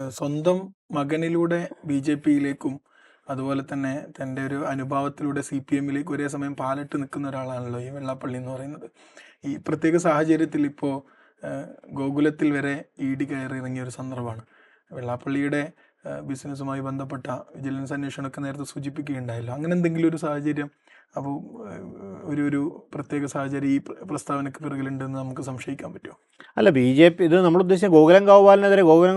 സ്വന്തം മകനിലൂടെ ബി.ജെ.പിയിലേക്കും അതുപോലെ തന്നെ തൻ്റെ ഒരു അനുഭാവത്തിലൂടെ CPM-ലേക്ക് ഒരേ സമയം പാലിട്ട് നിൽക്കുന്ന ഒരാളാണല്ലോ ഈ വെള്ളാപ്പള്ളി എന്ന് പറയുന്നത്. ഈ പ്രത്യേക സാഹചര്യത്തിൽ ഇപ്പോൾ ഗോകുലത്തിൽ വരെ ED കയറി ഇറങ്ങിയ ഒരു സന്ദർഭമാണ്. വെള്ളാപ്പള്ളിയുടെ ബിസിനസ്സുമായി ബന്ധപ്പെട്ട വിജിലൻസ് അന്വേഷണമൊക്കെ നേരത്തെ സൂചിപ്പിക്കുകയുണ്ടായല്ലോ. അങ്ങനെ എന്തെങ്കിലും ഒരു സാഹചര്യം അപ്പോൾ ഒരു പ്രത്യേക സാഹചര്യം ഈ പ്രസ്താവനയ്ക്ക് പിറകിലുണ്ടെന്ന് നമുക്ക് സംശയിക്കാൻ പറ്റുമോ? അല്ല, BJP ഇത് നമ്മൾ ഉദ്ദേശിച്ച ഗോകുലം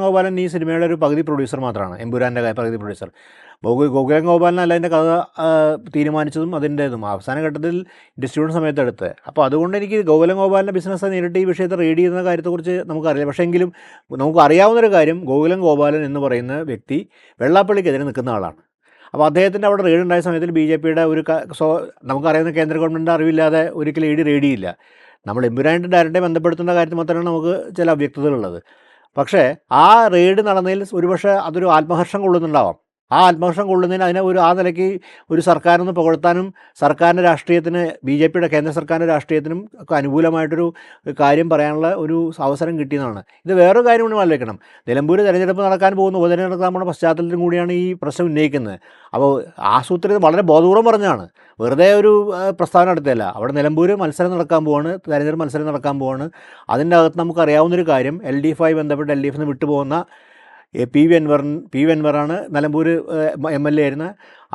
ഗോപാലൻ ഈ സിനിമയുടെ ഒരു പകുതി പ്രൊഡ്യൂസർ മാത്രമാണ്, എമ്പുരാൻ്റെ പകുതി പ്രൊഡ്യൂസർ. ഗോകുലം ഗോപാലനല്ല അതിൻ്റെ കഥ തീരുമാനിച്ചതും അതിൻ്റേതും അവസാന ഘട്ടത്തിൽ ഡിസ്ട്രിബ്യൂഷൻ സമയത്ത് എടുത്ത്. അപ്പോൾ അതുകൊണ്ട് എനിക്ക് ഗോകുലം ഗോപാലിൻ്റെ ബിസിനസ് നേരിട്ട് ഈ വിഷയത്തെ റീഡ് ചെയ്യുന്ന കാര്യത്തെക്കുറിച്ച് നമുക്കറിയില്ല. പക്ഷേ എങ്കിലും നമുക്ക് അറിയാവുന്നൊരു കാര്യം, ഗോകുലം ഗോപാലൻ എന്ന് പറയുന്ന വ്യക്തി വെള്ളാപ്പള്ളിക്കെതിരെ നിൽക്കുന്ന ആളാണ്. അപ്പോൾ അദ്ദേഹത്തിൻ്റെ അവിടെ റെയ്ഡ് ഉണ്ടായ സമയത്തിൽ BJP-യുടെ ഒരു നമുക്കറിയുന്ന കേന്ദ്ര ഗവൺമെൻറ് അറിവില്ലാതെ ഒരിക്കലും ED റെയ്ഡ് ചെയ്യില്ല. നമ്മൾ എമ്പുരാനായിട്ട് ഡയറക്റ്റായി ബന്ധപ്പെടുത്തേണ്ട കാര്യത്തിൽ മാത്രമാണ് നമുക്ക് ചില അവ്യക്തതകളുള്ളത്. പക്ഷേ ആ റെയ്ഡ് നടന്നതിൽ ഒരുപക്ഷെ അതൊരു ആത്മഹർഷം കൊള്ളുന്നുണ്ടാവാം. ആ ആത്മഹർഷം കൊള്ളുന്നതിന് അതിനെ ആ നിലയ്ക്ക് ഒരു സർക്കാരിന് പുകഴ്ത്താനും സർക്കാരിൻ്റെ രാഷ്ട്രീയത്തിന് BJP-യുടെ കേന്ദ്ര സർക്കാരിൻ്റെ രാഷ്ട്രീയത്തിനും ഒക്കെ അനുകൂലമായിട്ടൊരു കാര്യം പറയാനുള്ള ഒരു അവസരം കിട്ടിയതാണ്. ഇത് വേറൊരു കാര്യം കൂടി ആലോചിക്കണം. നിലമ്പൂർ തെരഞ്ഞെടുപ്പ് നടക്കാൻ പോകുന്ന ഉപതെരഞ്ഞെടുപ്പ് നടക്കുന്ന പശ്ചാത്തലത്തിലും കൂടിയാണ് ഈ പ്രശ്നം ഉന്നയിക്കുന്നത്. അപ്പോൾ ആസൂത്രിതം വളരെ ബോധപൂർവ്വം പറഞ്ഞാണ്, വെറുതെ ഒരു പ്രസ്താവന നടത്തിയല്ല. അവിടെ നിലമ്പൂർ മത്സരം നടക്കാൻ പോവാണ്, തെരഞ്ഞെടുപ്പ് മത്സരം നടക്കാൻ പോവാണ്. അതിൻ്റെ അകത്ത് നമുക്കറിയാവുന്നൊരു കാര്യം, LDF-ആയി ബന്ധപ്പെട്ട് LDF-ന് വിട്ടുപോകുന്ന PV അൻവറാണ് നിലമ്പൂർ MLA ആയിരുന്ന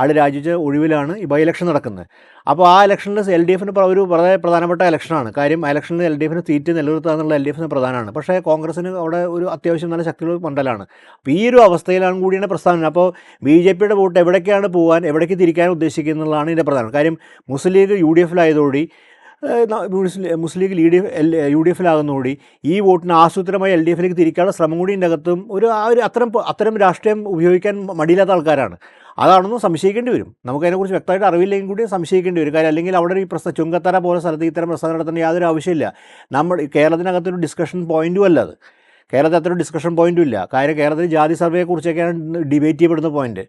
ആൾ രാജിച്ച് ഒഴിവിലാണ് ഈ ബൈ ഇലക്ഷൻ നടക്കുന്നത്. അപ്പോൾ ആ ഇലക്ഷനിൽ LDF-ന് ഒരു വളരെ പ്രധാനപ്പെട്ട ഇലക്ഷനാണ്. കാര്യം ആ ഇലക്ഷനിൽ LDF-ന് സീറ്റ് നിലനിർത്തുക LDF-ന് പ്രധാനമാണ്. പക്ഷേ കോൺഗ്രസ്സിന് അവിടെ ഒരു അത്യാവശ്യം നല്ല ശക്തിയുള്ള മണ്ഡലമാണ്. അപ്പോൾ ഈ ഒരു അവസ്ഥയിലാണ് കൂടിയാണ് പ്രസ്താവന. അപ്പോൾ BJP-യുടെ വോട്ട് എവിടേക്കാണ് പോകാൻ, എവിടേക്ക് തിരിക്കാൻ ഉദ്ദേശിക്കുന്നതാണ് ഇതിൻ്റെ പ്രധാനം കാര്യം. മുസ്ലിം ലീഗ് UDF-ലായതോടെ മുസ്ലിം ലീഗ് UDF-ലാകുന്നതോടെ ഈ വോട്ടിന് ആസൂത്രിതമായി LDF-ലേക്ക് തിരിക്കാനുള്ള ശ്രമം കൂടി ഇതിൻ്റെ അകത്തും അത്തരം രാഷ്ട്രീയം ഉപയോഗിക്കാൻ മടിയില്ലാത്ത ആൾക്കാരാണ്. അതാണെന്ന് സംശയിക്കേണ്ടി വരും. നമുക്കതിനെക്കുറിച്ച് വ്യക്തമായിട്ട് അറിവില്ലെങ്കിൽ കൂടി സംശയിക്കേണ്ടി വരും. കാര്യം അല്ലെങ്കിൽ അവിടെ ഈ ചുങ്കത്തറ പോലെ സ്ഥലത്ത് ഇത്തരം പ്രസ്താവന നടത്തേണ്ട യാതൊരു ആവശ്യമില്ല. കേരളത്തിനകത്തൊരു ഡിസ്കഷൻ പോയിൻറ്റും അല്ല അത്. കേരളത്തിൽ അത്ര ഡിസ്കഷൻ പോയിൻറ്റും ഇല്ല. കാര്യം കേരളത്തിൽ ജാതി സർവേയെക്കുറിച്ചൊക്കെയാണ് ഡിബേറ്റ് ചെയ്യപ്പെടുന്ന പോയിൻറ്റ്.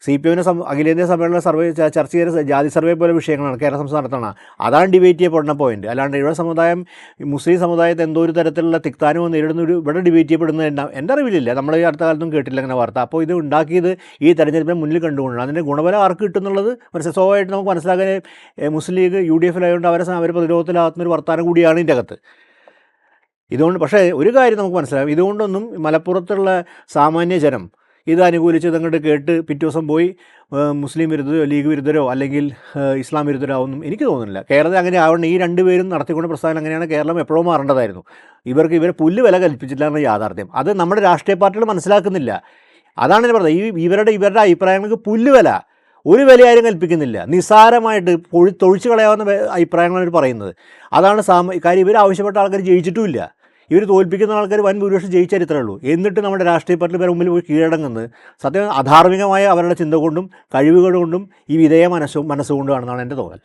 CPM-ന് അഖിലേന്ത്യാ സമ്മേളന സർവേ ചർച്ച ചെയ്ത ജാതി സർവേ പോലെ വിഷയങ്ങളാണ് കേരള സംസ്ഥാനം നടത്തണം. അതാണ് ഡിബേറ്റ് ചെയ്യപ്പെടുന്ന പോയിന്റ്. അല്ലാണ്ട് ഇവിടെ സമുദായം, മുസ്ലിം സമുദായത്തെ എന്തോ ഒരു തരത്തിലുള്ള തിക്താനുമോ നേരിടുന്ന ഇവിടെ ഡിബേറ്റ് ചെയ്യപ്പെടുന്നത് എൻ്റെ അറിവിലില്ല. നമ്മൾ ഈ അടുത്ത കാലത്തും കേട്ടില്ല അങ്ങനെ വാർത്ത. അപ്പോൾ ഇത് ഉണ്ടാക്കിയത് ഈ തെരഞ്ഞെടുപ്പിനെ മുന്നിൽ കണ്ടുകൊണ്ടാണ്. അതിൻ്റെ ഗുണഫലം ആർക്ക് കിട്ടുന്നുള്ളത് സ്വാഭാവികമായിട്ട് നമുക്ക് മനസ്സിലാക്കാൻ മുസ്ലിം ലീഗ് UDF-ലായതുകൊണ്ട് അവർ പ്രതിരോധത്തിലാകുന്നൊരു വർത്താനം കൂടിയാണ് ഇതിൻ്റെ അകത്ത്. ഇതുകൊണ്ട് പക്ഷേ ഒരു കാര്യം നമുക്ക് മനസ്സിലാകും, ഇതുകൊണ്ടൊന്നും മലപ്പുറത്തുള്ള സാമാന്യ ജനം ഇത് അനുകൂലിച്ച് ഇതങ്ങോട്ട് കേട്ട് പിറ്റേ ദിവസം പോയി മുസ്ലിം വിരുദ്ധരോ ലീഗ് വിരുദ്ധരോ അല്ലെങ്കിൽ ഇസ്ലാം വിരുദ്ധരോ ഒന്നും എനിക്ക് തോന്നുന്നില്ല. കേരളത്തിൽ അങ്ങനെ ആവണം. ഈ രണ്ടുപേരും നടത്തിക്കൊണ്ട് പ്രസ്ഥാനം അങ്ങനെയാണ്. കേരളം എപ്പോഴും മാറേണ്ടതായിരുന്നു. ഇവരെ പുല്ല് വില കൽപ്പിച്ചില്ല എന്ന യാഥാർത്ഥ്യം അത് നമ്മുടെ രാഷ്ട്രീയ പാർട്ടികൾ മനസ്സിലാക്കുന്നില്ല. അതാണ് ഞാൻ പറഞ്ഞത്. ഇവരുടെ അഭിപ്രായങ്ങൾക്ക് പുല്ല് വില ഒരു വില ആരും കൽപ്പിക്കുന്നില്ല. നിസ്സാരമായിട്ട് തൊഴിച്ചു കളയാവുന്ന അഭിപ്രായങ്ങളാണ് ഇവർ പറയുന്നത്. അതാണ് കാര്യം. ഇവർ ആവശ്യപ്പെട്ട ആൾക്കാർ ജയിച്ചിട്ടുമില്ല. ഇവർ തോൽപ്പിക്കുന്ന ആൾക്കാർ വൻ ഭൂരിപക്ഷം ജയിച്ച ചരിത്രമേ ഉള്ളൂ. എന്നിട്ട് നമ്മുടെ രാഷ്ട്രീയ പാർട്ടി മുമ്പിൽ പോയി കീഴടങ്ങുന്നത് സത്യം അധാർമികമായ അവരുടെ ചിന്ത കൊണ്ടും കഴിവുകൾ കൊണ്ടും ഈ വിധേയ മനസ്സുകൊണ്ടുമാണെന്നാണ് എൻ്റെ തോന്നൽ.